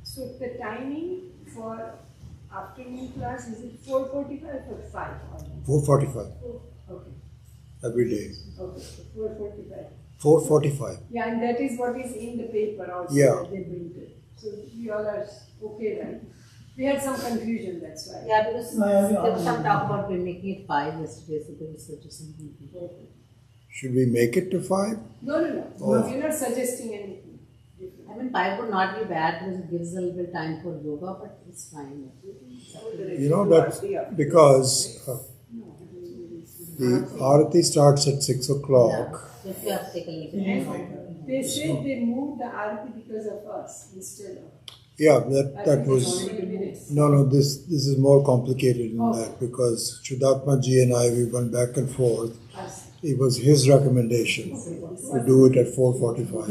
So the timing for afternoon class, is it 4:45 or 5? 4:45. Okay. Every day. Okay, so 4:45. 4:45. Yeah, and that is what is in the paper also that they printed. So we all are okay, right? We had some confusion, that's why. Yeah, because there was some talk about making it 5 yesterday, so there was suggesting. Should we make it to 5? No. Oh. You're not suggesting anything. I mean, 5 would not be bad because it gives a little bit time for yoga, but it's fine. You know, that's because the Aarati starts at 6 o'clock. So if you have to take a little And they said they moved the Aarati because of us instead of. Yeah, that was... No, this is more complicated than that, because Shuddhatma ji and I, we went back and forth. It was his recommendation to do it at 4:45.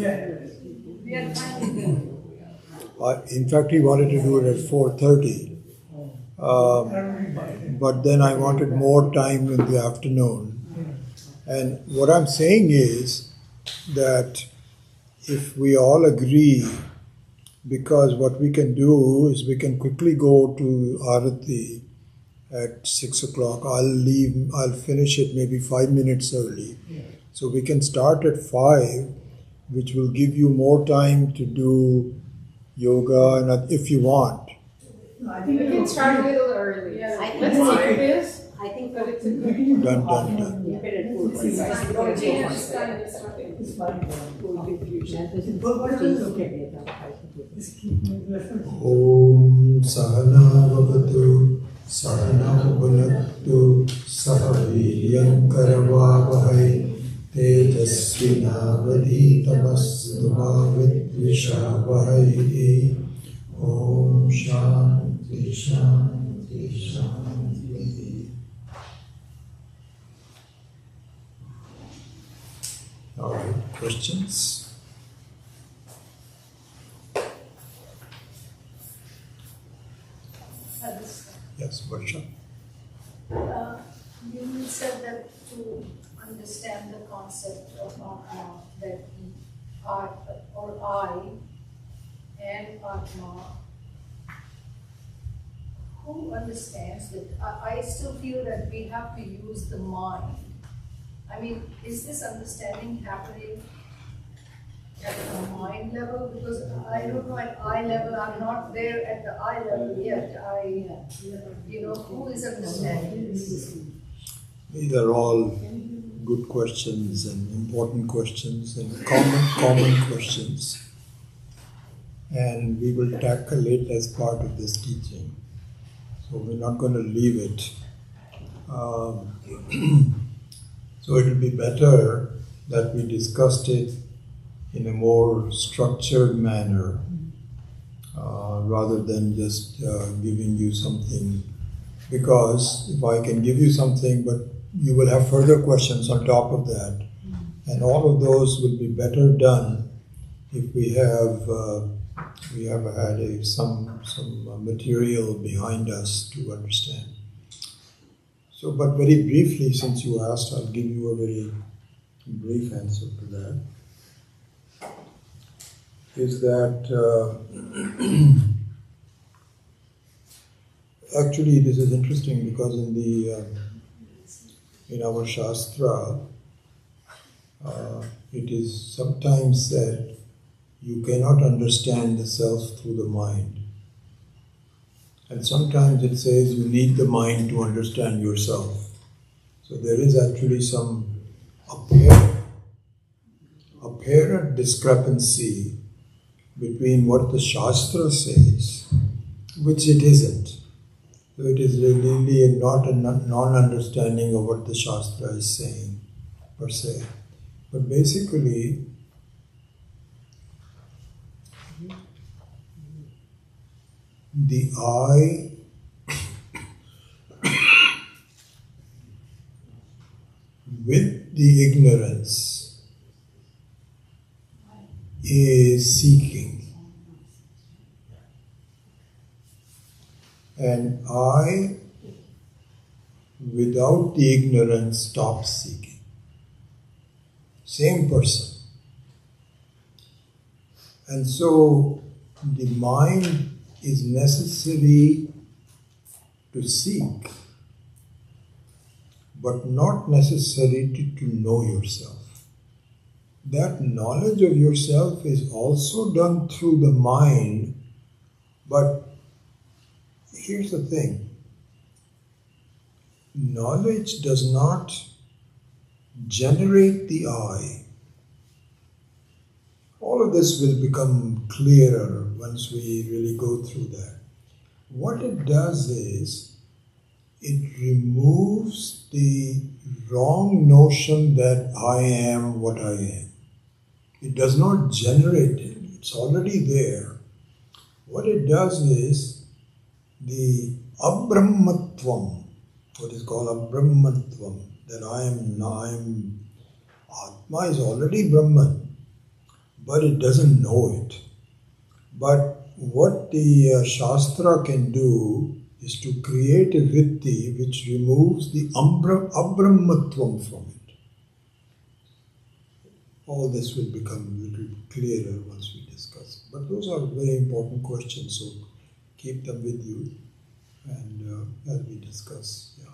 We are fine with In fact, he wanted to do it at 4:30. But then I wanted more time in the afternoon. And what I'm saying is that if we all agree, because what we can do is we can quickly go to Aarati at 6 o'clock. I'll finish it maybe 5 minutes early. So we can start at 5, which will give you more time to do yoga and if you want. I think we can start a little early. Yeah. Let's see it is. I think But it's a good Done. Om Sahana Bhavatu Sahana Bhunaktu Sahaviryam Karavavahai Tejasvinavadhitamastu Vidvishavahai. Om Shanti Shanti Shanti. All right, questions? Yes, Arsha. You said that to understand the concept of Atma, that Art or I and Atma, who understands that? I still feel that we have to use the mind. I mean, is this understanding happening at the mind level? Because I don't know at eye level, I'm not there at the eye level yet. Who is understanding this? These are all good questions and important questions and common questions. And we will tackle it as part of this teaching. So we're not going to leave it. So it will be better that we discussed it in a more structured manner rather than just giving you something. Because if I can give you something, but you will have further questions on top of that, and all of those will be better done if we have had some material behind us to understand. So, but very briefly, since you asked, I'll give you a very brief answer to that. Is that actually this is interesting because in our Shastra, it is sometimes said you cannot understand the self through the mind. And sometimes it says you need the mind to understand yourself. So there is actually some apparent discrepancy between what the Shastra says, which it isn't. So it is really not a non-understanding of what the Shastra is saying, per se. But basically, the I with the ignorance is seeking. And I, without the ignorance, stop seeking. Same person. And so the mind is necessary to seek, but not necessary to know yourself. That knowledge of yourself is also done through the mind, but here's the thing. Knowledge does not generate the I. All of this will become clearer once we really go through that. What it does is, it removes the wrong notion that I am what I am. It does not generate it. It's already there. What it does is, the abrahmatvam, what is called abrahmatvam, that I am Atma is already Brahman, but it doesn't know it. But what the Shastra can do is to create a vritti which removes the abrahmatvam from it. All this will become a little clearer once we discuss. But those are very important questions, so keep them with you and as we discuss. Yeah.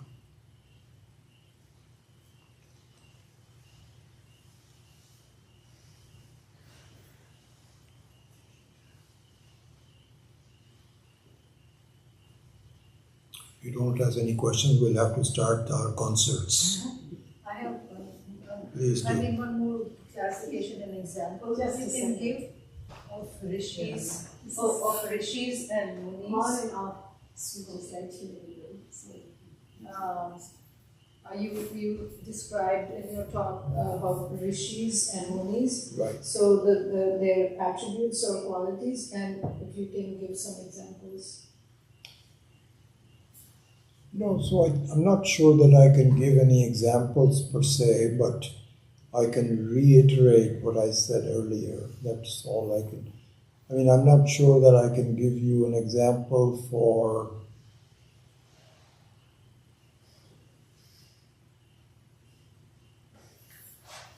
If you don't ask any questions, we'll have to start our concerts. I have Please do. one more clarification and example that you can give of rishis, of rishis and munis. On and off students actually. You described in your talk about rishis and munis. Right. So their attributes or qualities, and if you can give some examples. No, so I'm not sure that I can give any examples per se, but I can reiterate what I said earlier. That's all I can. I mean, I'm not sure that I can give you an example for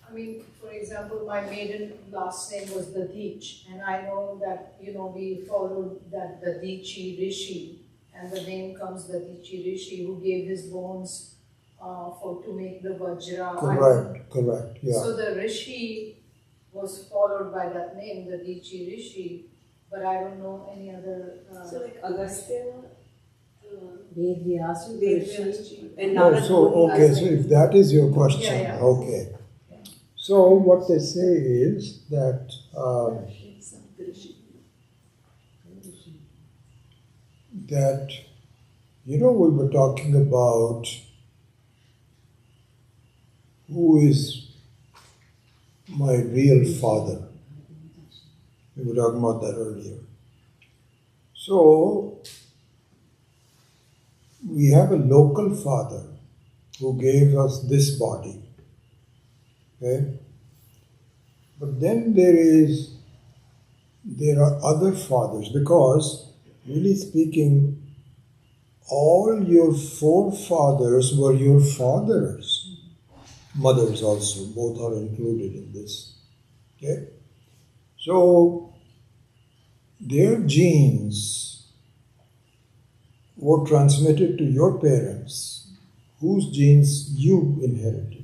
I mean, for example, my maiden last name was Dadich, and I know that, we followed that Dadichi Rishi, and the name comes Dadichi Rishi, who gave his bones to make the Vajra. Correct, yeah. So the Rishi was followed by that name, Dadichi Rishi, but I don't know any other. So like Agastya, Vidya, and Oh, Narada. so if that is your question, Yeah. okay. So what they say is that we were talking about who is my real father. We were talking about that earlier. So we have a local father who gave us this body. Okay? But then there are other fathers, because really speaking, all your forefathers were your fathers. Mothers also, both are included in this. Okay? So their genes were transmitted to your parents, whose genes you inherited.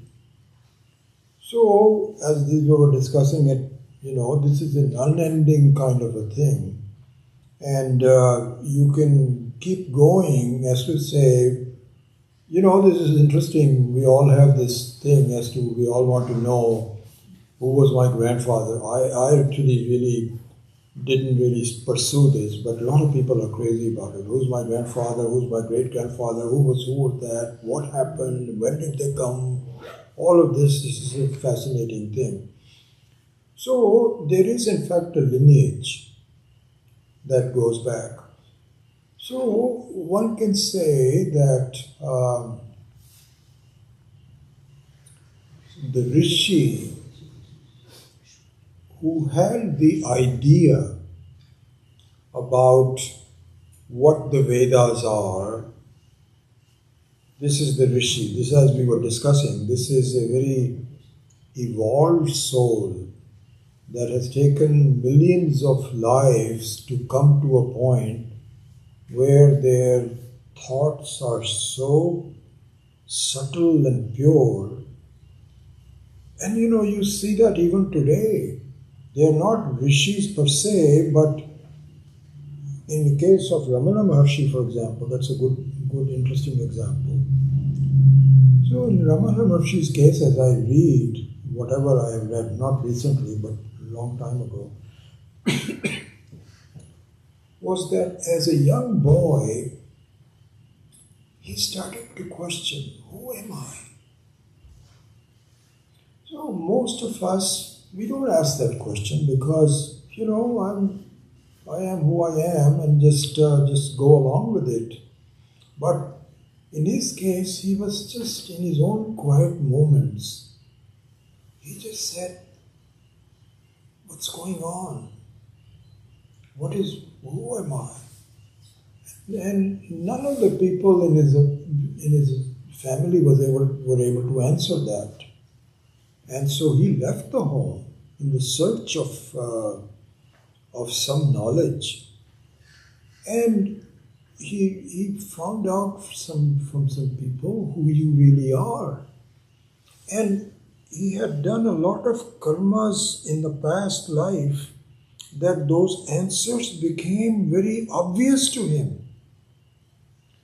So, as we were discussing it, this is an unending kind of a thing. And you can keep going as to say, this is interesting. We all have this thing as to, we all want to know who was my grandfather. I actually really didn't really pursue this, but a lot of people are crazy about it. Who's my grandfather? Who's my great-grandfather? Who was that? What happened? When did they come? All of this is a fascinating thing. So there is in fact a lineage that goes back. So one can say that the Rishi who had the idea about what the Vedas are, this is the Rishi. This, as we were discussing, this is a very evolved soul that has taken millions of lives to come to a point where their thoughts are so subtle and pure. And you see that even today. They are not rishis per se, but in the case of Ramana Maharshi, for example, that's a good, interesting example. So in Ramana Maharshi's case, as I read, whatever I have read, not recently, but a long time ago, was that as a young boy, he started to question, who am I? So most of us, we don't ask that question because, I am who I am and just go along with it. But in his case, he was just in his own quiet moments. He just said, what's going on? Who am I? And none of the people in his family were able to answer that. And so he left the home in the search of some knowledge. And he found out from some people who you really are. And he had done a lot of karmas in the past life that those answers became very obvious to him.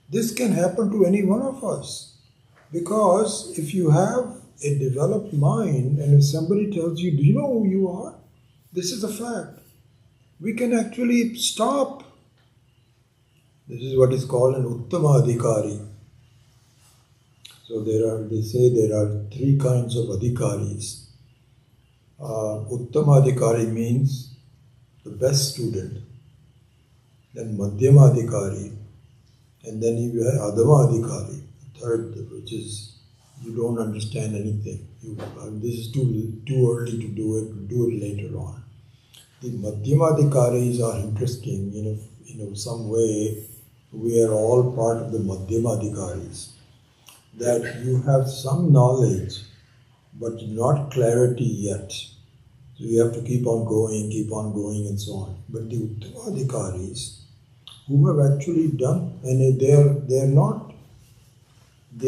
This can happen to any one of us. Because if you have a developed mind and if somebody tells you, do you know who you are? This is a fact. We can actually stop. This is what is called an Uttama Adhikari. So they say there are three kinds of Adhikaris. Uttama Adhikari means the best student. Then Madhyama Adhikari. And then you have Adhama Adhikari, the third, which is you don't understand anything. This is too early to do it. Do it later on. The Madhyamadhikaris are interesting. In some way, we are all part of the Madhyamadhikaris. That you have some knowledge, but not clarity yet. So you have to keep on going, and so on. But the Uttamadhikaris, who have actually done, and they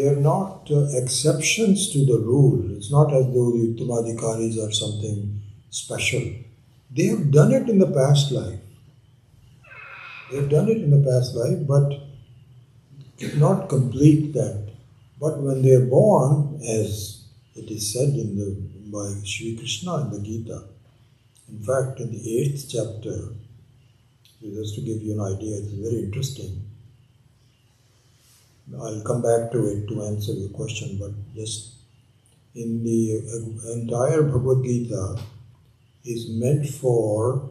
are not exceptions to the rule. It's not as though the Uttamadhikaris are something special. They have done it in the past life. But not complete that. But when they are born, as it is said by Sri Krishna in the Gita, in fact, in the 8th chapter, just to give you an idea, it's very interesting. I'll come back to it to answer your question, but just in the entire Bhagavad Gita is meant for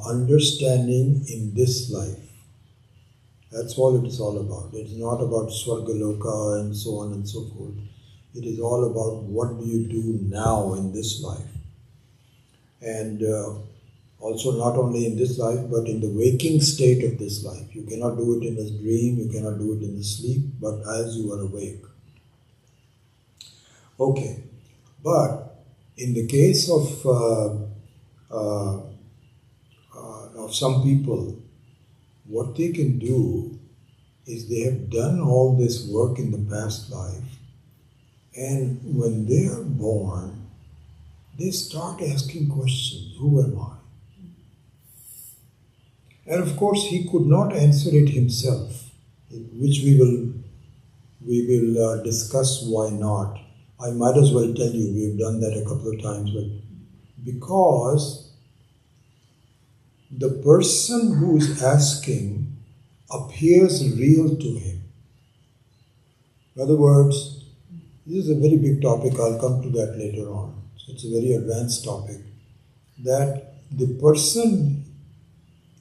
understanding in this life. That's all it is all about. It's not about Swargaloka and so on and so forth. It is all about what do you do now in this life. And also not only in this life, but in the waking state of this life. You cannot do it in a dream, you cannot do it in the sleep, but as you are awake. Okay, but in the case of some people, what they can do is they have done all this work in the past life, and when they are born, they start asking questions. Who am I? And of course, he could not answer it himself, which we will discuss why not. I might as well tell you, we have done that a couple of times, but because the person who is asking appears real to him. In other words, this is a very big topic, I'll come to that later on. So it's a very advanced topic. That the person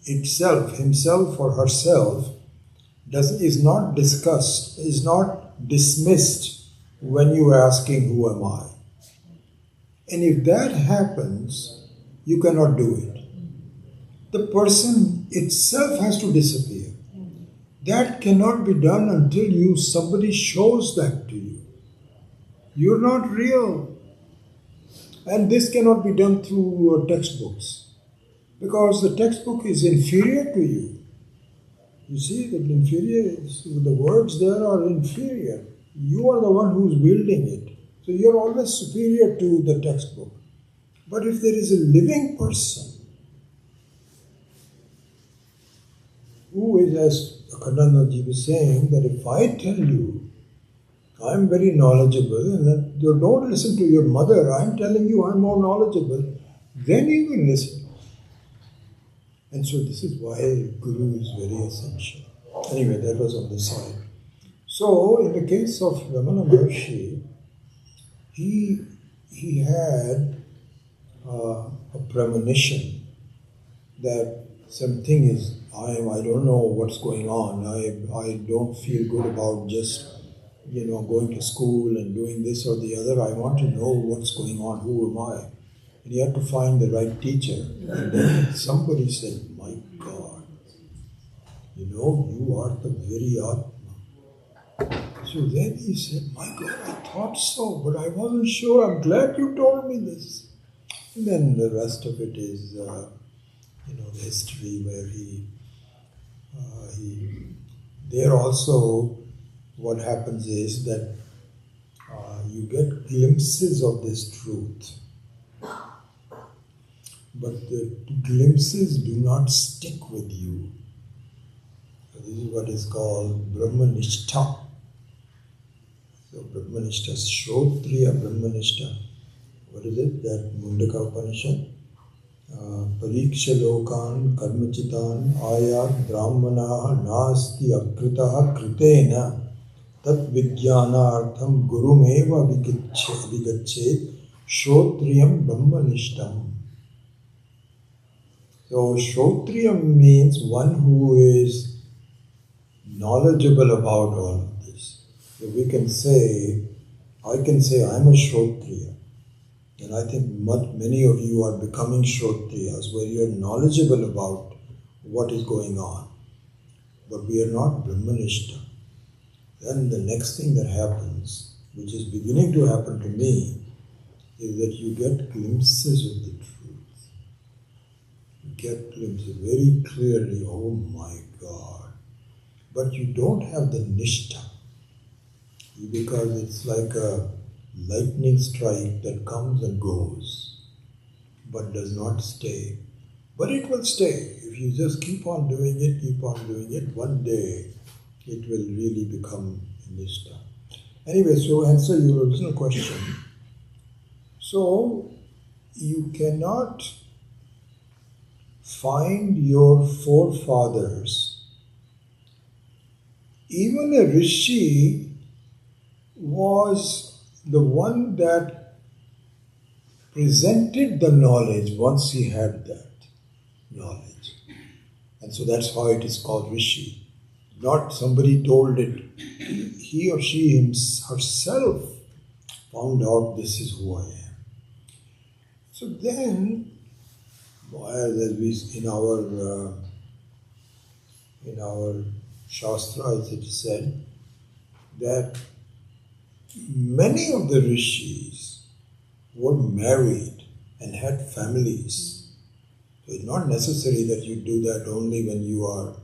itself, himself or herself, is not discussed, is not dismissed when you are asking, who am I? And if that happens, you cannot do it. The person itself has to disappear. That cannot be done until somebody shows that to you. You're not real. And this cannot be done through textbooks. Because the textbook is inferior to you. You see, that the words there are inferior. You are the one who's wielding it. So you're always superior to the textbook. But if there is a living person who is, as Akhandandaji was saying, that if I tell you, I'm very knowledgeable, and that you don't listen to your mother, I'm telling you I'm more knowledgeable, then you will listen. And so this is why Guru is very essential. Anyway, that was on the side. So, in the case of Ramana Maharshi, he had a premonition that something is, I don't know what's going on. I don't feel good about just, going to school and doing this or the other. I want to know what's going on. Who am I? And he had to find the right teacher. And then somebody said, my God, you are the very Atma. So then he said, my God, I thought so, but I wasn't sure. I'm glad you told me this. And then the rest of it is, the history where he there also, what happens is that you get glimpses of this truth. But the glimpses do not stick with you. So this is what is called Brahmanishta. So Brahmanishta, Shrotriya Brahmanishta. What is it? That Mundaka Upanishad. Pariksha lokan karmachitan ayat brahmana nasti akritaha kritena tat vijnanartham gurumeva abhigachet shrotriyam brahmanishtam. So Shrotriyam means one who is knowledgeable about all of this. So we can say, I can say I'm a Shrotriya. And I think many of you are becoming Shrotriyas, where you are knowledgeable about what is going on. But we are not Brahmanishta. Then the next thing that happens, which is beginning to happen to me, is that you get glimpses of the truth. You get glimpses very clearly, oh my God. But you don't have the Nishta, because it's like a lightning strike that comes and goes, but does not stay. But it will stay. If you just keep on doing it, one day it will really become Nishta. Anyway, so answer your original question. So, you cannot find your forefathers. Even a rishi was the one that presented the knowledge once he had that knowledge. And so that's how it is called rishi. Not somebody told it. He or she herself found out this is who I am. So then, as we in our Shastras it is said that many of the rishis were married and had families. So it's not necessary that you do that only when you are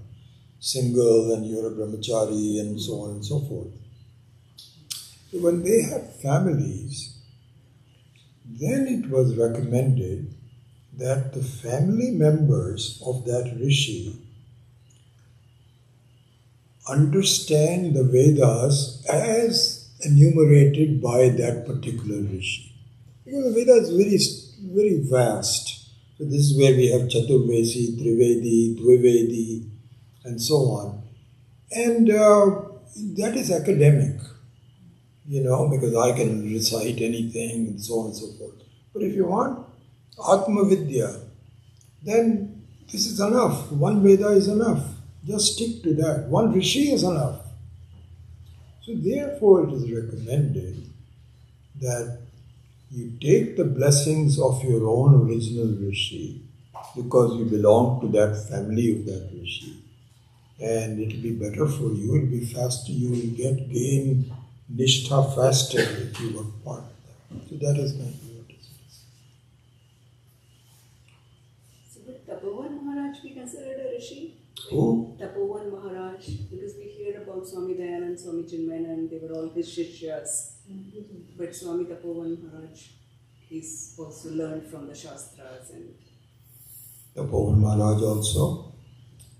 single and you're a brahmachari and so on and so forth. So when they had families, then it was recommended that the family members of that rishi understand the Vedas as enumerated by that particular rishi. Because the Veda is very, very vast. So this is where we have Chaturvedi, Trivedi, Dvivedi, and so on. And that is academic, because I can recite anything and so on and so forth. But if you want Atma Vidya, then this is enough. One Veda is enough. Just stick to that. One Rishi is enough. So therefore it is recommended that you take the blessings of your own original Rishi, because you belong to that family of that Rishi. And it will be better for you, it will be faster, you will gain nishtha faster if you were part of that. So that is my view. So would Tapovan Maharaj be considered a Rishi? Who? Tapovan Maharaj, because we hear about Swami Dayanand, Swami Chinmayanand, they were all his Shishyas. But Swami Tapovan Maharaj, he's also learned from the Shastras and... Tapovan Maharaj also.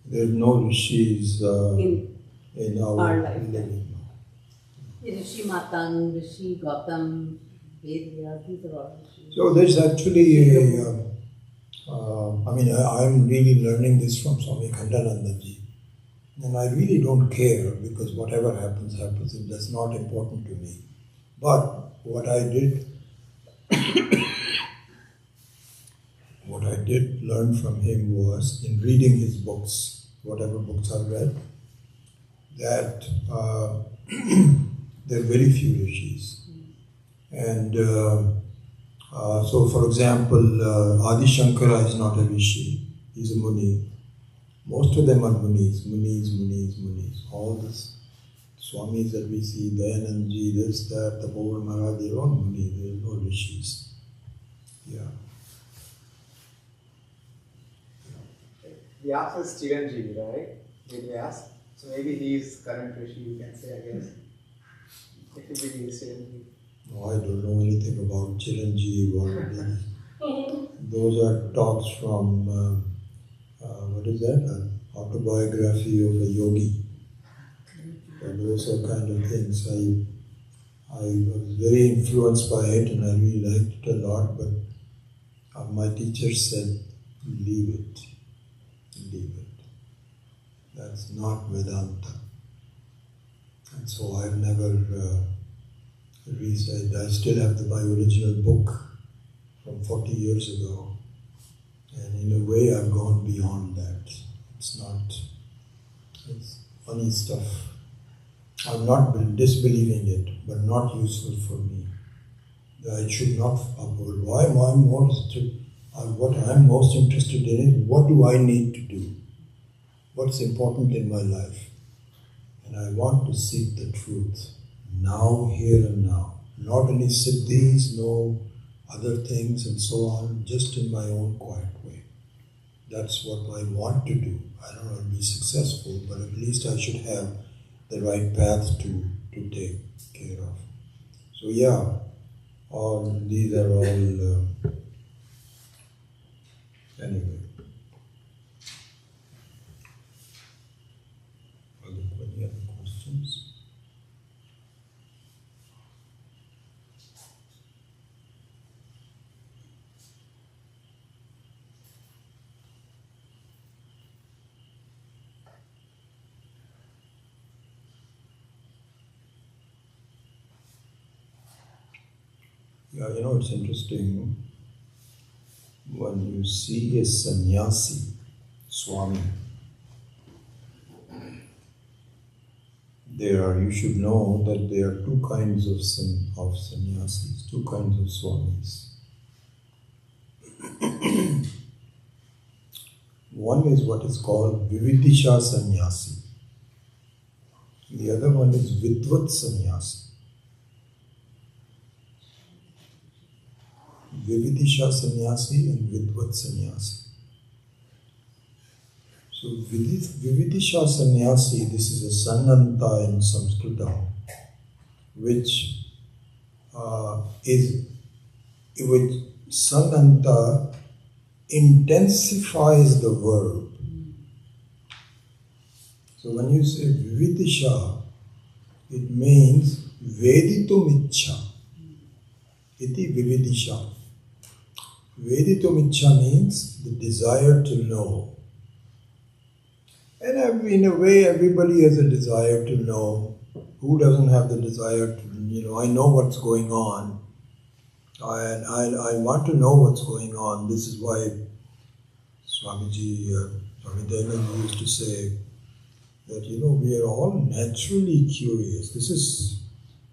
There are no rishis in our life. living. Rishi Matang, Rishi Gautam, Vidya, these are all Rishis. So there's actually I'm really learning this from Swami Khandananda ji. And I really don't care, because whatever happens, happens. That's not important to me. But what I did learn from him was, in reading his books, whatever books I read, that there are very few rishis. And so, for example, Adi Shankara is not a rishi, he's a muni. Most of them are munis. All this Swamis that we see, Dayanandji, this, that, the Tapovan Maharaj, they're all muni, there are no rishis. Yeah. We asked us Chiranjeevi, right? Did we ask? So maybe he is current Rishi, you can say, I guess. If you believe Chiranjeevi. No, I don't know anything about Chiranjeevi or those are talks from, what is that? An autobiography of a yogi. So those are kind of things. I was very influenced by it and I really liked it a lot, but my teacher said, leave it. That's not Vedanta. And so I've never researched. I still have my original book from 40 years ago. And in a way I've gone beyond that. It's funny stuff. I'm not disbelieving it, but not useful for me. I should not uphold. Why am I more what I'm most interested in is, what do I need to do? What's important in my life? And I want to seek the truth, now, here and now. Not any siddhis, no other things and so on, just in my own quiet way. That's what I want to do. I don't know if I'll be successful, but at least I should have the right path to take care of. So yeah, these are all anyway. Any other questions? Yeah, it's interesting when you see a sannyasi, Swami. You should know that there are two kinds of sannyasis, two kinds of swamis. One is what is called Vividisha sannyasi. The other one is Vidvat sannyasi. Vividisha sannyasi and Vidvat sannyasi. So Vividisha sannyasi, this is a Sananta in Sanskritam, which Sananta intensifies the verb. So when you say Vividisha, it means Veditum Ichcha. Iti Vividisha. Veditum Ichcha means the desire to know. And in a way, everybody has a desire to know. Who doesn't have the desire to, I know what's going on. And I want to know what's going on. This is why Swami Dayananda used to say, that, we are all naturally curious. This is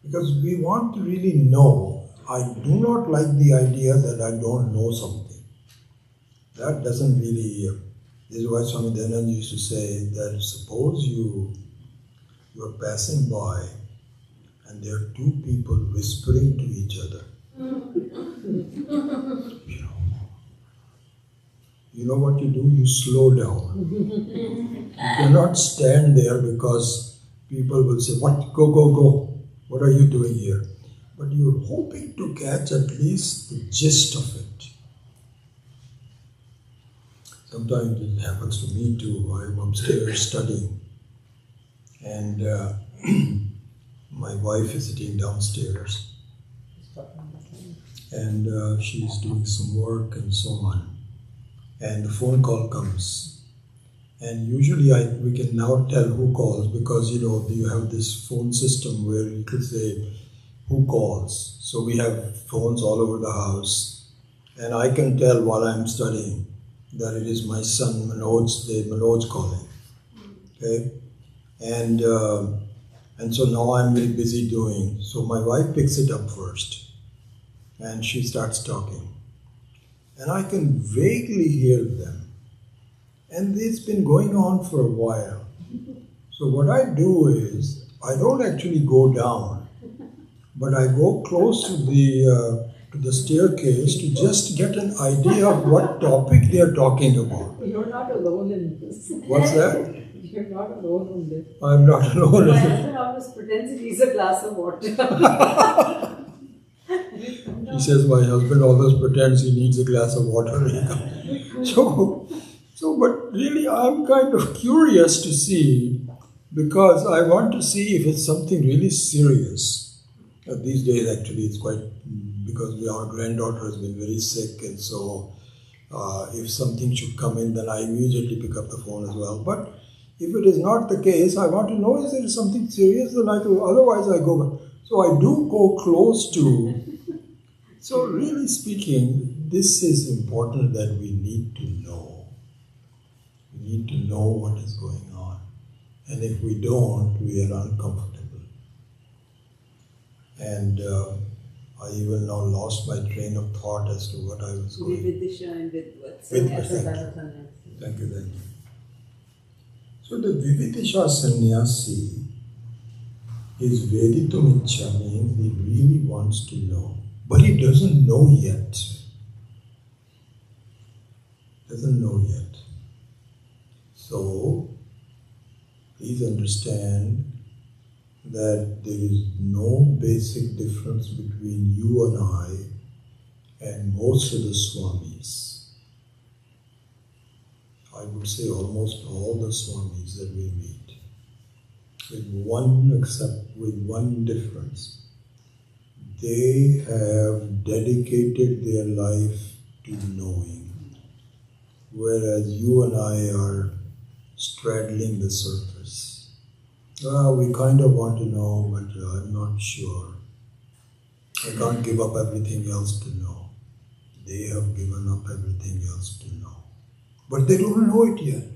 because we want to really know. I do not like the idea that I don't know something. That doesn't really, this is why Swami Dayananda used to say that suppose you are passing by and there are two people whispering to each other. You know what you do? You slow down. You cannot stand there because people will say, "What? Go, go, go. What are you doing here?" But you're hoping to catch at least the gist of it. Sometimes it happens to me too. I'm upstairs studying and my wife is sitting downstairs and she's doing some work and so on. And the phone call comes. And usually we can now tell who calls because, you have this phone system where you can say who calls. So we have phones all over the house. And I can tell while I'm studying that it is my son Manoj calling. Okay? And so now I'm very busy doing. So my wife picks it up first. And she starts talking. And I can vaguely hear them. And it's been going on for a while. So what I do is, I don't actually go down, but I go close to the staircase to just get an idea of what topic they are talking about. You're not alone in this. What's that? You're not alone in this. I'm not alone. My husband always pretends he needs a glass of water. He says my husband always pretends he needs a glass of water. But really I'm kind of curious to see, because I want to see if it's something really serious. These days actually it's quite, because our granddaughter has been very sick, and so if something should come in, then I immediately pick up the phone as well. But if it is not the case, I want to know, is there something serious? Then otherwise I go back. So I do go close to. So really speaking, this is important that we need to know. We need to know what is going on. And if we don't, we are uncomfortable. And I even now lost my train of thought as to what I was going. Vividisha and Vidya. Thank you. So the Vividisha sannyasi is Veditum Ichcha, means he really wants to know. But he doesn't know yet. So, please understand that there is no basic difference between you and I and most of the Swamis. I would say almost all the Swamis that we meet. With one difference. They have dedicated their life to knowing, whereas you and I are straddling the surface. We kind of want to know, but I'm not sure. I can't give up everything else to know. They have given up everything else to know. But they don't know it yet.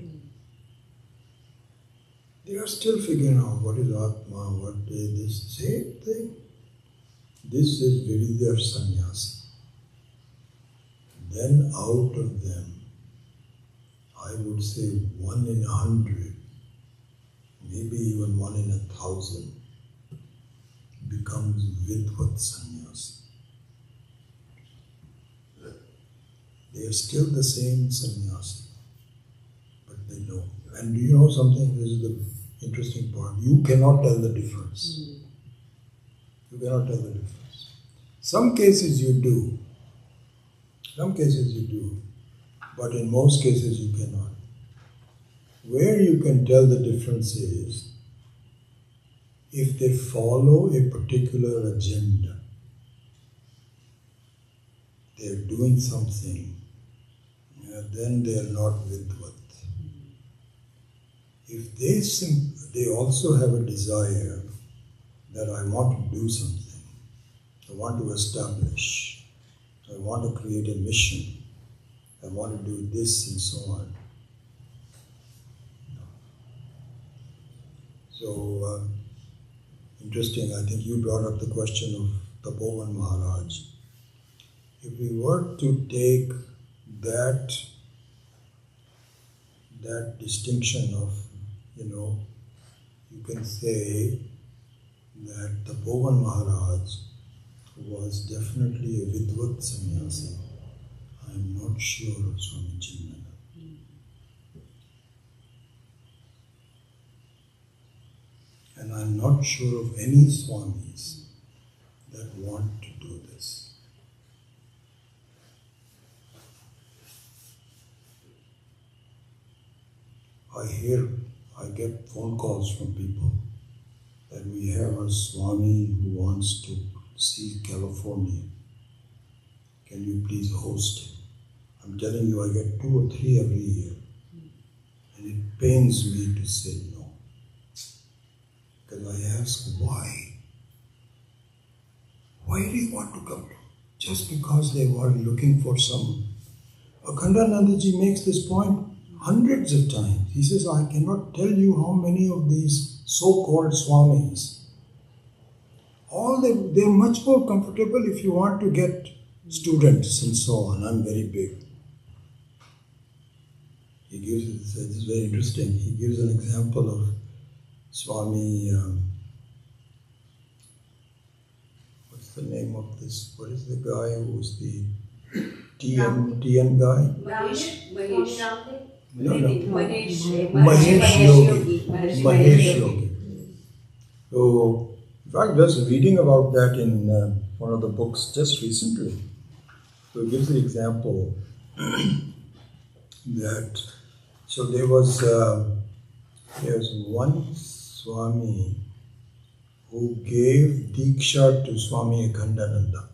They are still figuring out what is Atma, what is this same thing. This is Vividya sannyasi. Then out of them, I would say 1 in 100, maybe even 1 in 1,000, becomes Vidvat sannyasi. They are still the same sannyasi, but they know. And do you know something? This is the interesting part. You cannot tell the difference. You cannot tell the difference. Some cases you do. But in most cases you cannot. Where you can tell the difference is if they follow a particular agenda. They are doing something, then they are not Vidvat. If they also have a desire that I want to do something, I want to establish, I want to create a mission, I want to do this and so on. So, interesting, I think you brought up the question of Tapovan Maharaj. If we were to take that distinction of, you can say that Tapovan Maharaj was definitely a Vidvat sannyasi. I am not sure of Swami Chinmaya. And I am not sure of any Swamis that want to do this. I get phone calls from people that we have a Swami who wants to see California. Can you please host him? I'm telling you, I get 2 or 3 every year. And it pains me to say no. Because I ask, why? Why do you want to come? Just because they were looking for some. Akhandanandaji makes this point hundreds of times. He says, I cannot tell you how many of these so-called Swamis, they're much more comfortable if you want to get students and so on. I'm very big. He gives, this is very interesting, he gives an example of Swami, what's the name of this, what is the guy who's the TN guy? Mahesh. No. Mahesh Yogi. So, in fact, just reading about that in one of the books just recently. So, it gives the example that, so there's one Swami who gave Diksha to Swami Akhandananda.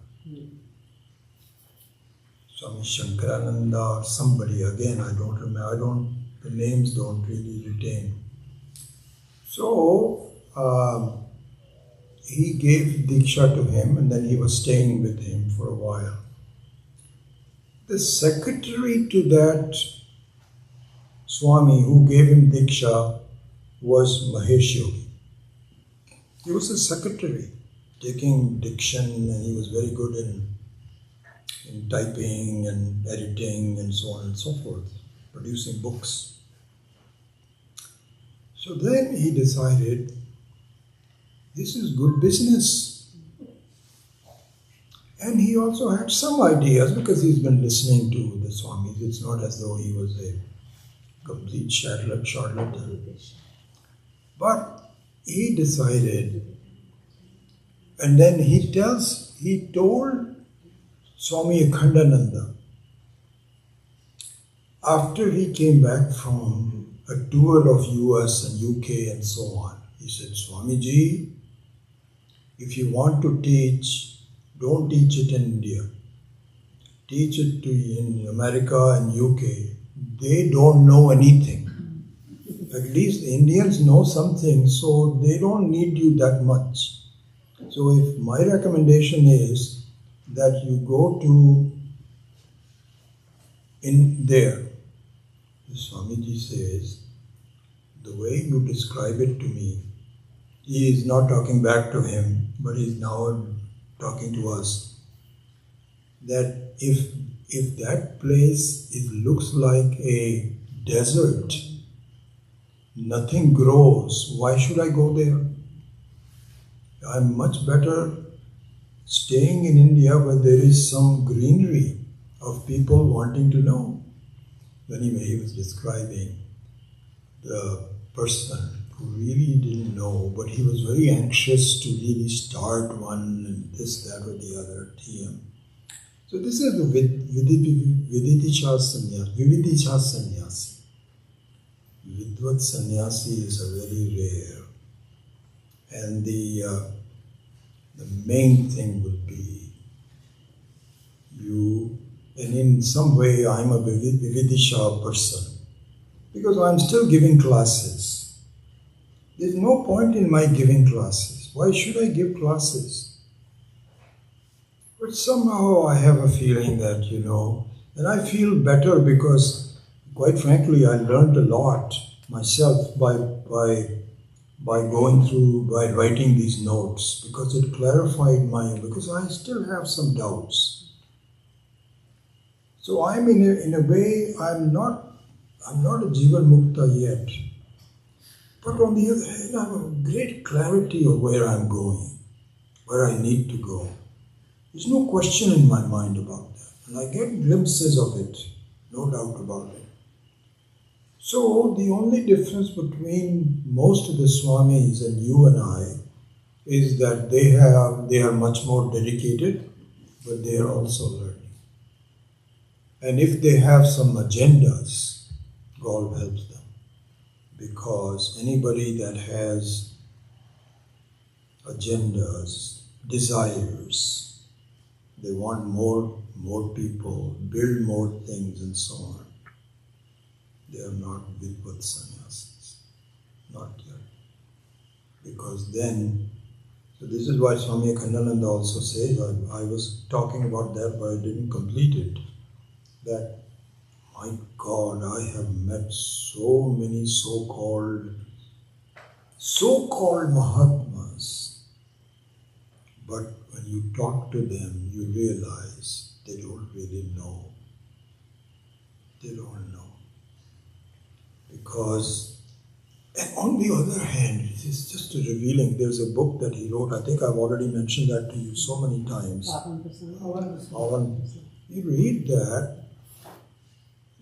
Swami Shankarananda or somebody, again I don't remember, the names don't really retain. So, he gave Diksha to him and then he was staying with him for a while. The secretary to that Swami who gave him Diksha was Mahesh Yogi. He was a secretary, taking diction, and he was very good in typing and editing and so on and so forth, producing books. So then he decided, this is good business. And he also had some ideas because he's been listening to the Swamis. It's not as though he was a complete charlatan. But he decided, and then he told Swami Akhandananda, after he came back from a tour of US and UK and so on, he said, Swamiji, if you want to teach, don't teach it in India. Teach it in America and UK. They don't know anything. At least the Indians know something, so they don't need you that much. So if my recommendation is that you go to in there, the Swamiji says, the way you describe it to me, he is not talking back to him, but he is now talking to us, that if that place looks like a desert, nothing grows, why should I go there? I'm much better staying in India where there is some greenery of people wanting to know. Anyway, he was describing the person who really didn't know, but he was very anxious to really start one and this, that, or the other TM. So this is the Vividisha sannyasi. Vidvat sannyasi is a very rare. And the main thing would be you, and in some way I'm a Vividisha person because I'm still giving classes. There's no point in my giving classes. Why should I give classes? But somehow I have a feeling that, and I feel better because, quite frankly, I learned a lot myself by by writing these notes, because it clarified because I still have some doubts. So I'm in a way, I'm not a Jivan Mukta yet. But on the other hand, I have a great clarity of where I'm going, where I need to go. There's no question in my mind about that. And I get glimpses of it, no doubt about it. So the only difference between most of the Swamis and you and I is that they are much more dedicated, but they are also learning. And if they have some agendas, God helps them. Because anybody that has agendas, desires, they want more people, build more things and so on, they are not Vidvat sannyasis. Not yet. Because then, so this is why Swami Akhandananda also says, I was talking about that but I didn't complete it, that my God, I have met so many so-called Mahatmas, but when you talk to them, you realize they don't really know. They don't know. Because, and on the other hand, it's just a revealing. There's a book that he wrote, I think I've already mentioned that to you so many times. You read that,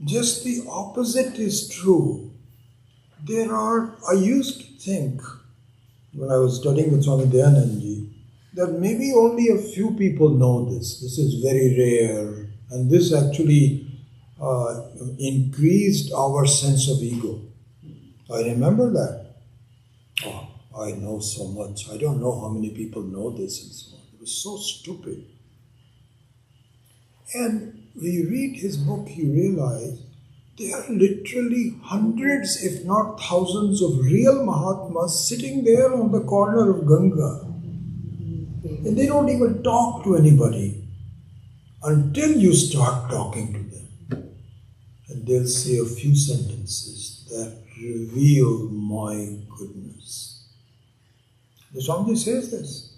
just the opposite is true. I used to think, when I was studying with Swami Dayananji, that maybe only a few people know this. This is very rare. And this actually increased our sense of ego. I remember that. Oh, I know so much. I don't know how many people know this and so on. It was so stupid. And when you read his book, you realize there are literally hundreds, if not thousands, of real Mahatmas sitting there on the corner of Ganga. And they don't even talk to anybody until you start talking to them. And they'll say a few sentences that reveal my goodness. The Swamiji says this.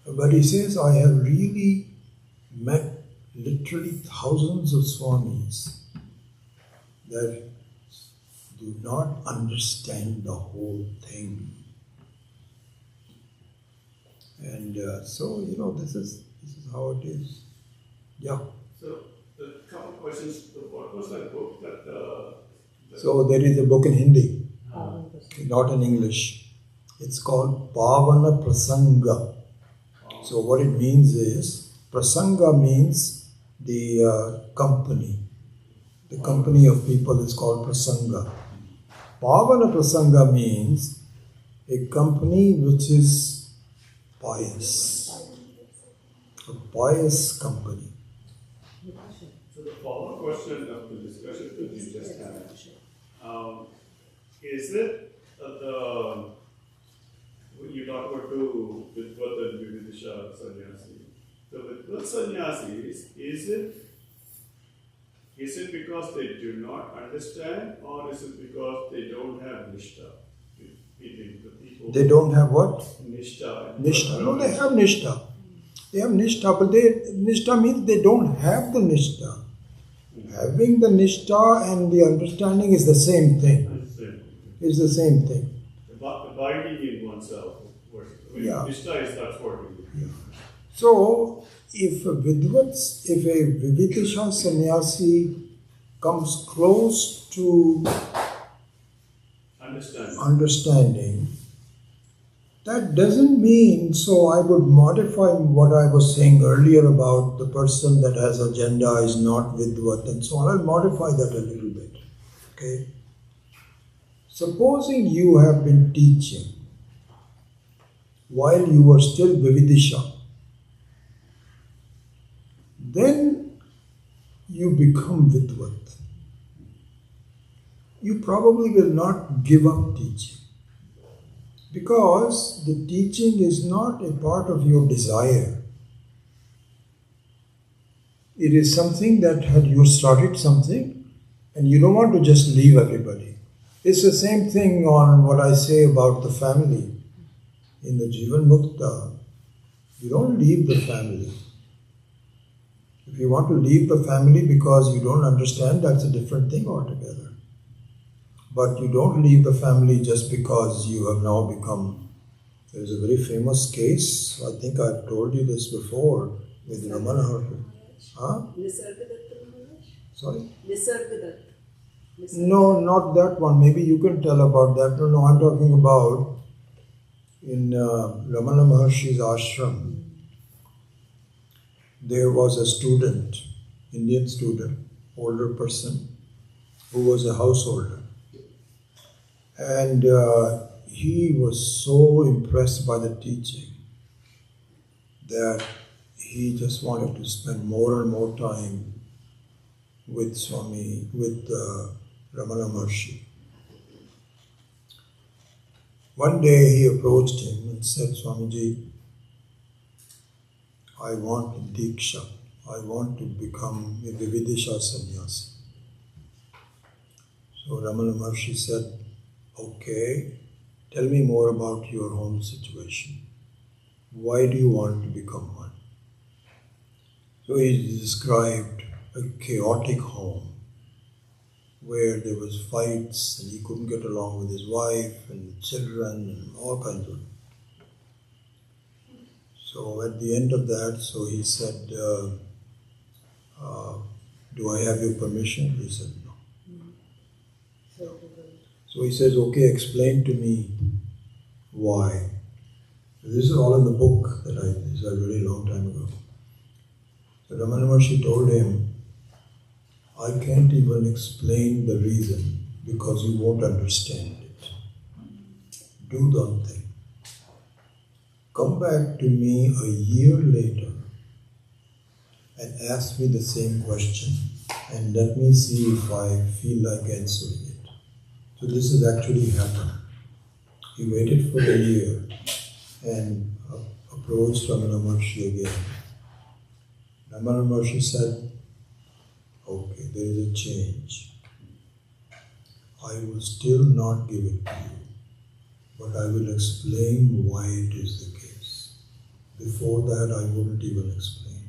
But he says, I have really met literally thousands of Swamis that do not understand the whole thing. And so, this is how it is. Yeah. So, a couple of questions. What was that book that... So, there is a book in Hindi, not in English. It's called Pavana Prasanga. So, what it means is, Prasanga means the company. The company of people is called Prasanga. Pavana Prasanga means a company which is pious. A pious company. So the follow-up question of the discussion that you just had, is it when you talk about two Vidvat and Vividisha sannyasi, the Vidvat sannyasis, is it because they do not understand, or is it because they don't have nishtha? They don't have what? Nishtha. Nishtha. No, they have nishtha. They have nishtha, but nishtha means they don't have the nishtha. Having the nishtha and the understanding is the same thing. It's the same thing. Abiding in oneself. Yeah. Nishtha is that's what we do. Yeah. So, if a Vividisha sannyasi comes close to understanding, that doesn't mean, so I would modify what I was saying earlier about the person that has agenda is not Vidvat and so on. I'll modify that a little bit. Okay? Supposing you have been teaching while you were still Vividisha, then you become Vidvat. You probably will not give up teaching, because the teaching is not a part of your desire. It is something that you started something and you don't want to just leave everybody. It's the same thing on what I say about the family. In the Jivan Mukta, you don't leave the family. If you want to leave the family because you don't understand, that's a different thing altogether. But you don't leave the family just because you have now become. There's a very famous case, I think I've told you this before, with Ramana. Huh? Nisargadatta Maharaj? Sorry? Nisargadatta. No, not that one. Maybe you can tell about that. No, I'm talking about in Ramana Maharshi's ashram. There was a student, Indian student, older person, who was a householder. And he was so impressed by the teaching that he just wanted to spend more and more time with Swami, with Ramana Maharshi. One day he approached him and said, Swamiji, I want Diksha. I want to become a Vividisha sannyasi. So Ramana Maharshi said, okay, tell me more about your home situation. Why do you want to become one? So he described a chaotic home where there was fights and he couldn't get along with his wife and children and all kinds of. So at the end of that, so he said, do I have your permission? He said no. So he says, okay, explain to me why. This is all in the book that I read a long time ago. So Ramana Maharshi told him, I can't even explain the reason because you won't understand it. Do one thing. Come back to me a year later and ask me the same question and let me see if I feel like answering it. So this has actually happened. He waited for a year and approached Ramana Maharshi again. Ramana Maharshi said, okay, there is a change. I will still not give it to you, but I will explain why it is the case. Before that, I wouldn't even explain.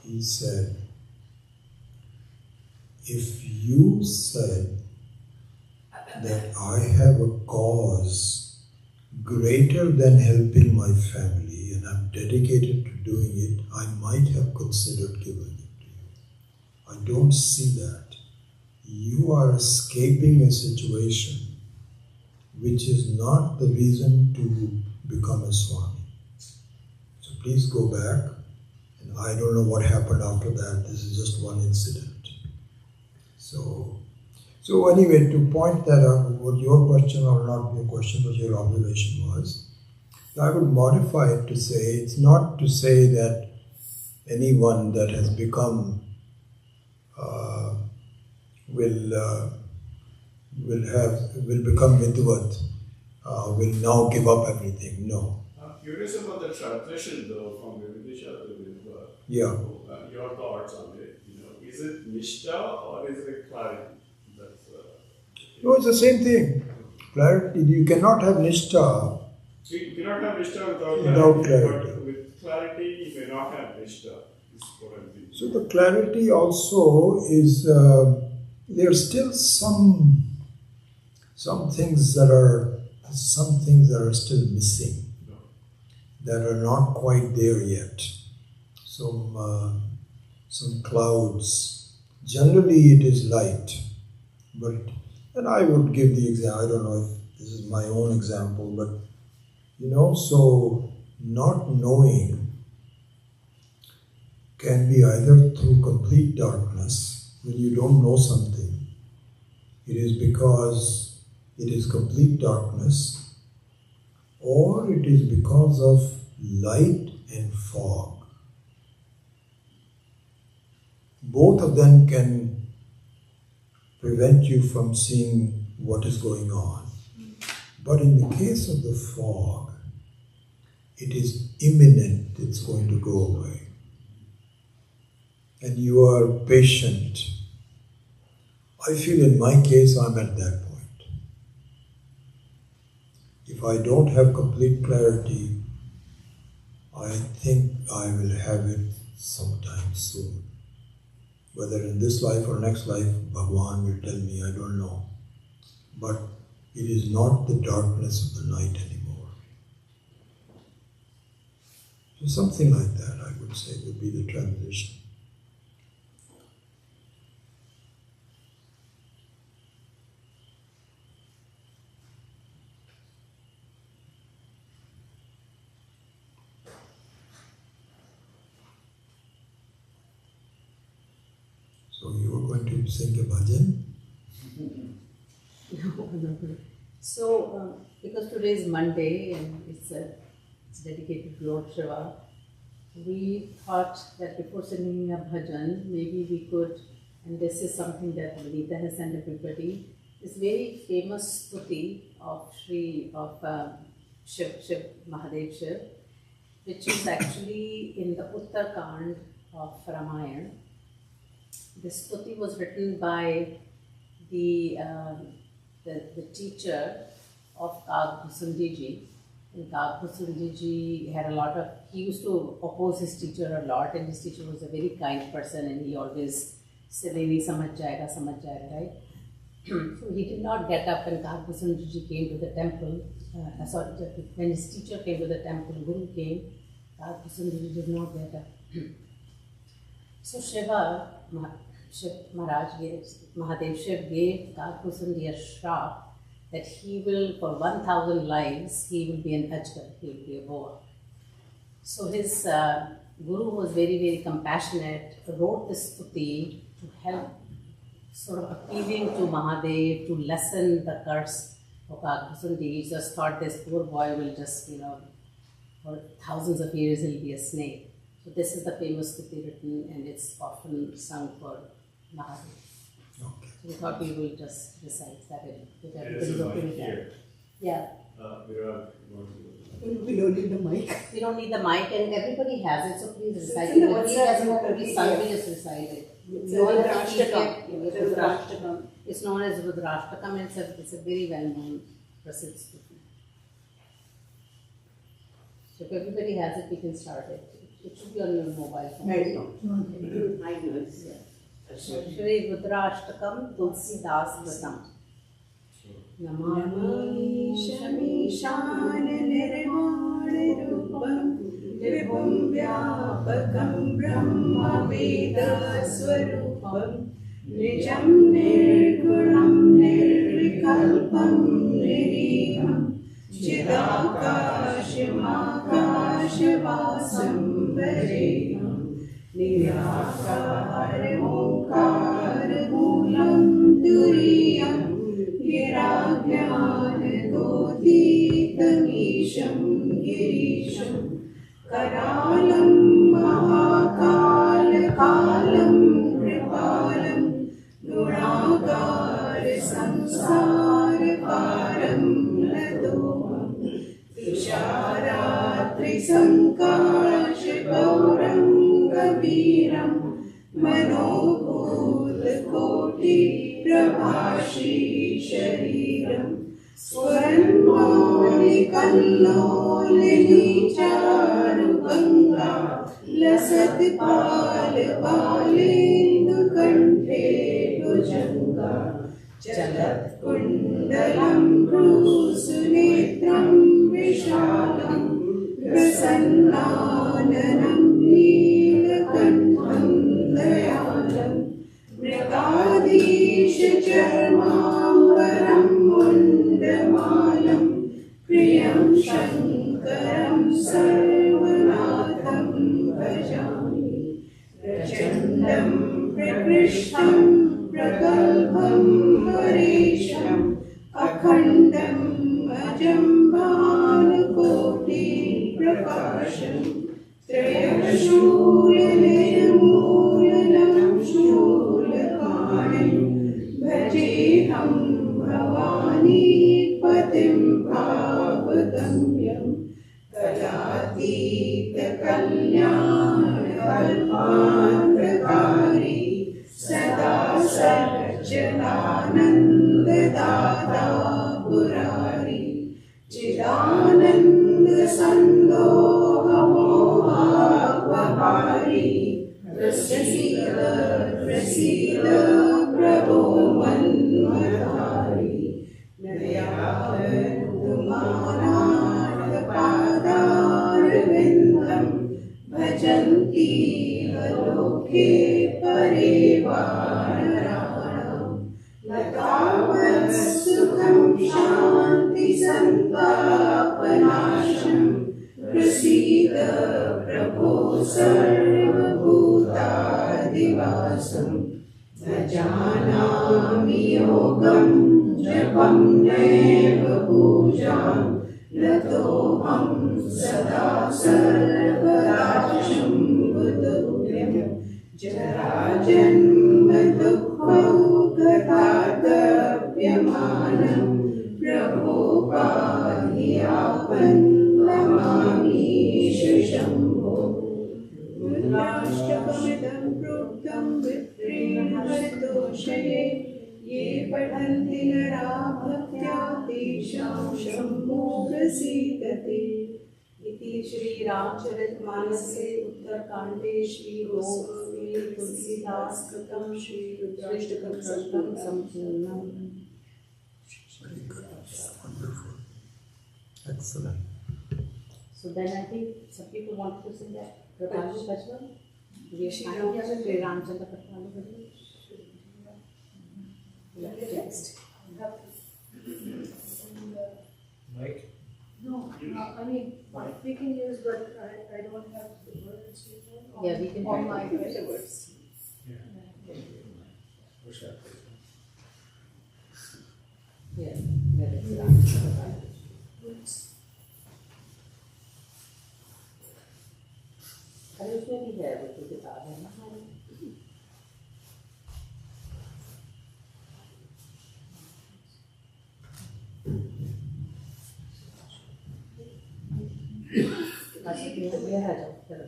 He said, if you said that I have a cause greater than helping my family and I'm dedicated to doing it, I might have considered giving it to you. I don't see that. You are escaping a situation which is not the reason to become a Swami. So please go back. And I don't know what happened after that. This is just one incident. So anyway, to point that out, what your question or not your question, but your observation was, I would modify it to say, it's not to say that anyone that has become will become Vidvat, will now give up everything. No. I'm curious about the transition though from Vividisha to Vidvat. Yeah. Your thoughts on it. Is it Nishtha or is it clarity? No, it's the same thing. Clarity. You cannot have Nishtha. You cannot have Nishtha Without clarity. But with clarity, you may not have Nishtha. Is what I'm thinking. So the clarity also is, there are still some things that are still missing, that are not quite there yet. Some clouds. Generally it is light, and I would give the example, I don't know if this is my own example, but so not knowing can be either through complete darkness, when you don't know something, it is because it is complete darkness, or it is because of light and fog. Both of them can prevent you from seeing what is going on. But in the case of the fog, it is imminent, it's going to go away. And you are patient. I feel in my case I'm at that point. If I don't have complete clarity, I think I will have it sometime soon. Whether in this life or next life, Bhagwan will tell me, I don't know. But it is not the darkness of the night anymore. So something like that, I would say, would be the transition. So you were going to sing a bhajan? So, because today is Monday and it's dedicated to Lord Shiva, we thought that before singing a bhajan, maybe we could, and this is something that Vidya has sent everybody, this very famous stuti of Shiv, Mahadev Shiv, which is actually in the Uttarkand of Ramayana. This stuti was written by the teacher of Kagbhusandi Ji. And Kagbhusandi Ji had he used to oppose his teacher a lot, and his teacher was a very kind person, and he always said, samajh jayega, right? So he did not get up when Kagbhusandi Ji came to the temple. When his teacher came to the temple, Guru came, Kagbhusandi Ji did not get up. So Shiv Maharaj, Mahadev Shiv gave Kagbhusandi a shrap that he will, for 1,000 lives, he will be an ajgar, he will be a boa. So his Guru was very, very compassionate, wrote this stuti to help sort of appealing to Mahadev to lessen the curse of Kagbhusandi. He just thought this poor boy will just, for thousands of years he'll be a snake. So this is the famous stuti written, and it's often sung for Mahadev. Okay. So we thought we will just recite that if everybody's There's a okay mic with that. here. Yeah. Virag, you want to- We don't need the mic. We don't need the mic, and everybody has it, so please recite in it. the If he WhatsApp doesn't group, want to be yeah. sung, we just recite it. It's You all a have to keep Rudrashtakam. it. It's Rudrashtakam. It's known as Rudrashtakam, and it's a very well-known Prasidh stuti. So if everybody has it, we can start it. It should be on your mobile phone. I know. Yeah. Shri Rudrashtakam Tulsi Das Pratam. Namami Shamishana Nirvana Rupam Vibhum Vyapakam Brahma Veda Swarupam Nijam Nirgunam Nirvikalpam Niriham Chidakashim Akashivasam Vareham Nirakar Omkar Moolam Turiyam Giragyan Goti Tamisham Girisham Karalam Mahakal Kalam Kripalam Gunagar Samsar Param Ladoham Isharatri Sankash Gauram Gaviram Manobhut Koti Prabhashi Shariram Swaranmoli Kallolini Charu Ganga Lasat Pal Palindu Kante Bhujanga Chalat Kundalam Brusunetram Vishalam Prasannananam Neelakantham Dayalam Mrikadish Charmambaram Mundamalam Priyam Shankaram Sarvanatham Bhajami Prachandam Prakrishtam Prakalpam Varesham Akhandam Ajambal Koti Prakasham Trayashulalayam Mulalam Shulakanim Bhajeham Bhavani Patim Bhavagamyam Kalatita Kalyana Kalpantrakari Sada Sarjana लोके परिवाराणां लतावत् सुखं शान्ति सन्तापनाशं प्रसीद प्रभो सर्वभूतादिवासं न जानामि योगं जपं नैव पूजां नतोऽहं सदा सर्वदा शम्भुतुभ्यं जराजन्म दुःखौघतातप्यमानं प्रभो पाहि आपन्नमामीश शम्भो रुद्राष्टकमिदं प्रोक्तं विप्रेण हरितोषये ये पठन्ति नरा भक्त्या तेषां शम्भो प्रसीदते इति श्री रामचरितमानसे उत्तरकाण्डे श्री गोस्वामी तुलसीदास कृतं श्री रुद्राष्टकं सम्पूर्णम्. Very good. Wonderful. Excellent. So then I think some people want to sing that Prabhavi Bhajwan. Do we have time here with Sri Ramchandra Prabhavi Bhajwan? Next. Mike? No, I mean, we can use, but I don't have the words. Yeah, we can On try my to get the words. Arsha. Yeah, that is Ramchandra Prabhavi. अरे उसमें भी है वो तो किताब है ना हमारी. अच्छा ये है जो चलो.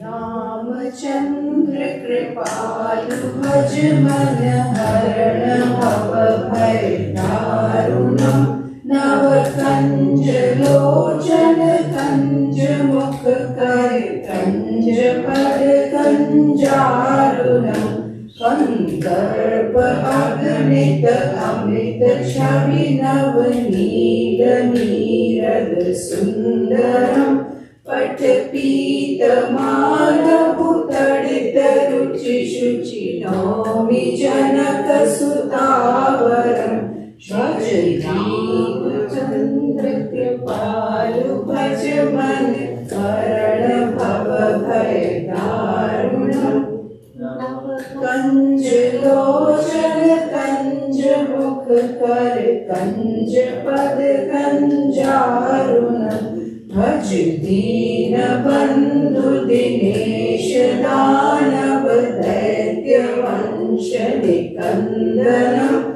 रामचंद्र कृपालु भज मन हरण भव भय दारुणम् नव कंज लोचन कंज मुख कर कंज पद कंजारुणम् कंदर्प अगणित अमृत छवि नवनील नीरद सुंदरम् पटपीत मानभुतडित रुचि शुचि नौमि जनक सुतावरम् श्रीचन्द्र कृपालु भज मन करण भव भय दारुणम् कंज लोचन कंज मुख कर कंज पद कंजारुणम् भज दीन बंधु दिनेश दानव दैत्य वंश निकंदनम्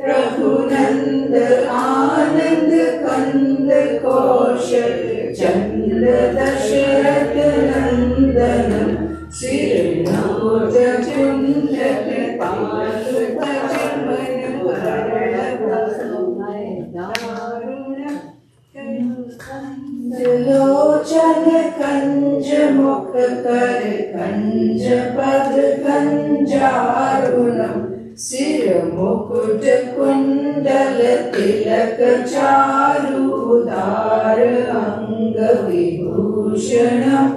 रघुनंद आनंद कंद कौशल चंद दशरथ नंदनम् सिरनोद कुंड कृपालु भज मन भरण भय दारुणम् लोचन कंज मुख कर कंज पद कंजारुणम् सिर मुकुट कुंडल तिलक चारु उदार अंग विभूषणम्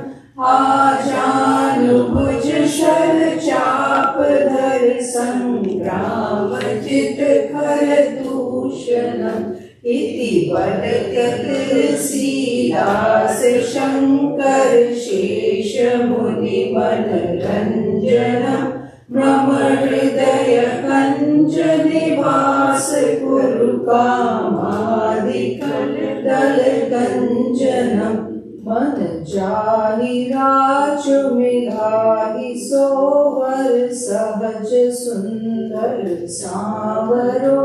आजानुभुज शर चाप धर संग्राम चित खर दूषणम् इति वदत्य तुलसीदास शंकर शेष मुनि मनरंजनम् मम हृदय कंज निवास कुरु कामादिकल दल गंजनम् मन जाहि राजु मिलाहि सोवर सहज सुंदर सांवरो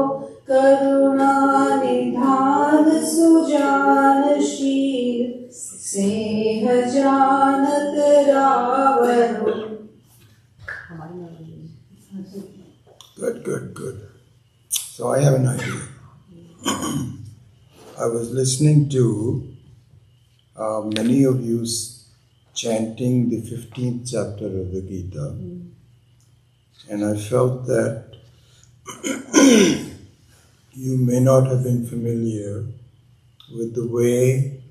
करुणा निधान सुजानशील स्नेह जानत रावरो. Good. So I have an idea. I was listening to many of you chanting the 15th chapter of the Gita, and I felt that you may not have been familiar with the way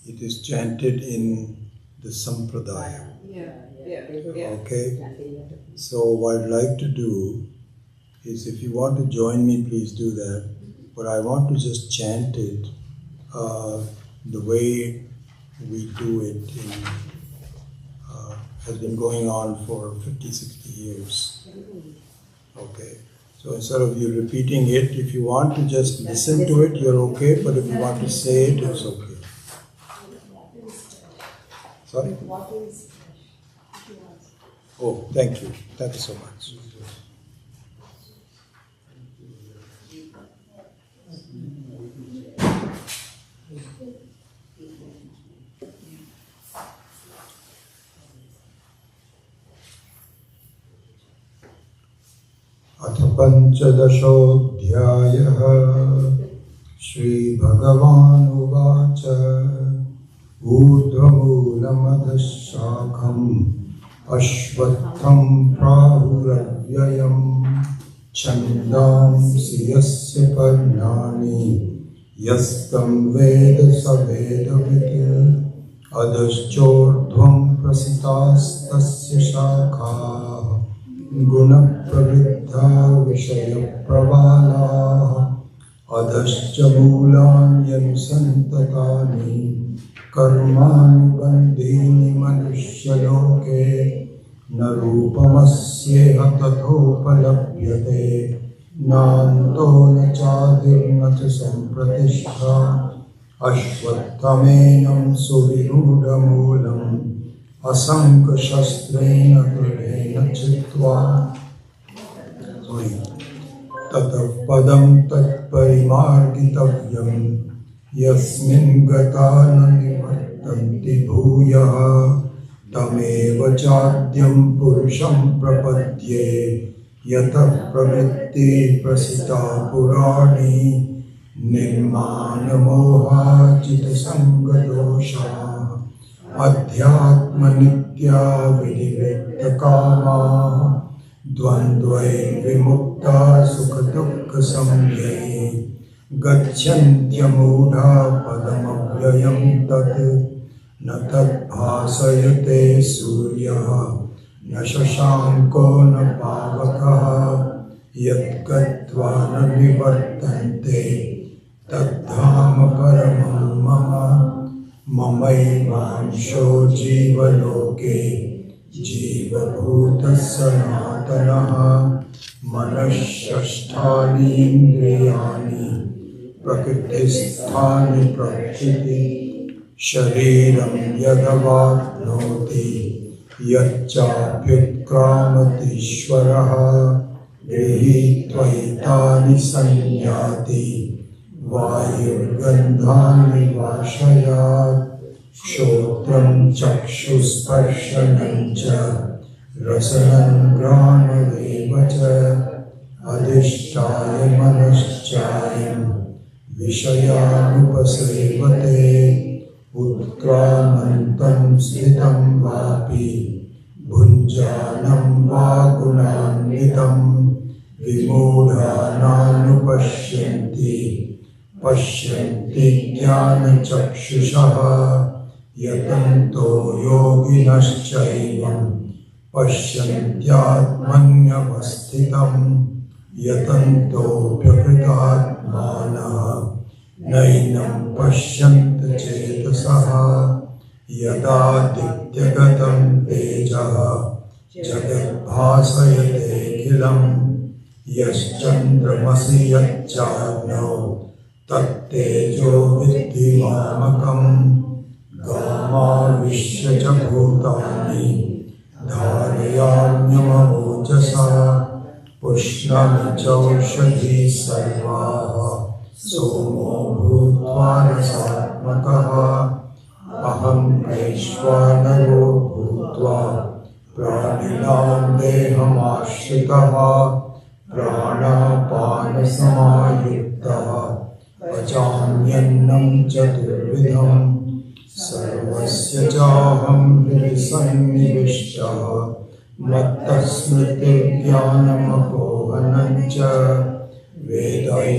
it is chanted in the Sampradaya. Okay? So what I'd like to do is, if you want to join me, please do that. But I want to just chant it the way we do it has been going on for 50, 60 years. Okay? So instead of you repeating it, if you want to just listen to it, you're okay. But if you want to say it, it's okay. Sorry? Oh, thank you. Thank you so much. अथ पंचदशोऽध्यायः श्रीभगवानुवाच ऊर्ध्वमूलमधः शाखम् अश्वत्थं प्राहुरव्ययम् छन्दांसि यस्य पर्णानि यस्तं वेद स वेदवित् अधश्चोर्ध्वं प्रसितास्तस्य शाखाः गुणप्रवृद्धा विषयप्रवालाः अधश्च मूलान्यनुसन्ततानि कर्मानुबन्धीनि मनुष्यलोके न रूपमस्येह तथोपलभ्यते नान्तो न चादिर्न च सम्प्रतिष्ठा अश्वत्थमेनं सुविरूढमूलम् असङ्गशस्त्रेण दृढेन चित्वा ततः पदं तत्परिमार्गितव्यम् यस्मिन् गता न निवर्तन्ति भूयः तमेव चाद्यं पुरुषं प्रपद्ये यतः प्रवृत्ति प्रसिता पुराणी निर्माणमोहाचितसङ्गदोषा अध्यात्मनित्या विनिवृत्तकामाः द्वन्द्वैर्विमुक्ता सुखदुःखसंज्ञैः गच्छन्त्यमूढा पदमव्ययं तत् न तद्भासयते सूर्यः न शशाङ्को न पावकः यद्गत्वा न निवर्तन्ते तद्धाम परमं मम ममैवांशो जीवलोके जीवभूतः सनातनः मनःषष्ठानि इन्द्रियाणि प्रकृतिस्थानि प्रकृति शरीरं यदवाप्नोति यच्चाप्युत्क्रामतीश्वरः गृहीत्वैतानि संयाति वायुर्गन्धानि वाशयात् श्रोत्रं चक्षुस्पर्शनं च रसनं घ्राणमेव च अधिष्ठाय मनश्चायं विषयानुपसेवते उत्क्रामन्तं स्थितं वापि भुञ्जानं वा गुणान्वितं विमूढानानुपश्यन्ति पश्यन्ति ज्ञानचक्षुषः यतन्तो योगिनश्चैवं पश्यन्त्यात्मन्यवस्थितं यतन्तोऽप्यकृतात्मानः नैनं पश्यन्त चेतसः यदादित्यगतं तेजः जगद्भासयतेऽखिलं यश्चन्द्रमसि यच्चाग्नौ तत्तेजो विद्धि मामकं गामाविश्य च भूतानि धारयाम्यमवोचसा पुष्णामि चौषधीः सर्वाः सोमो भूत्वा रसात्मकः अहं वैश्वानरो भूत्वा प्राणिनां देहमाश्रितः प्राणापानसमायुक्तः पचाम्यन्नं चतुर्विधं सर्वस्य चाहं हृदि सन्निविष्टः मत्तः स्मृतिर्ज्ञानमपोहनं च वेदैः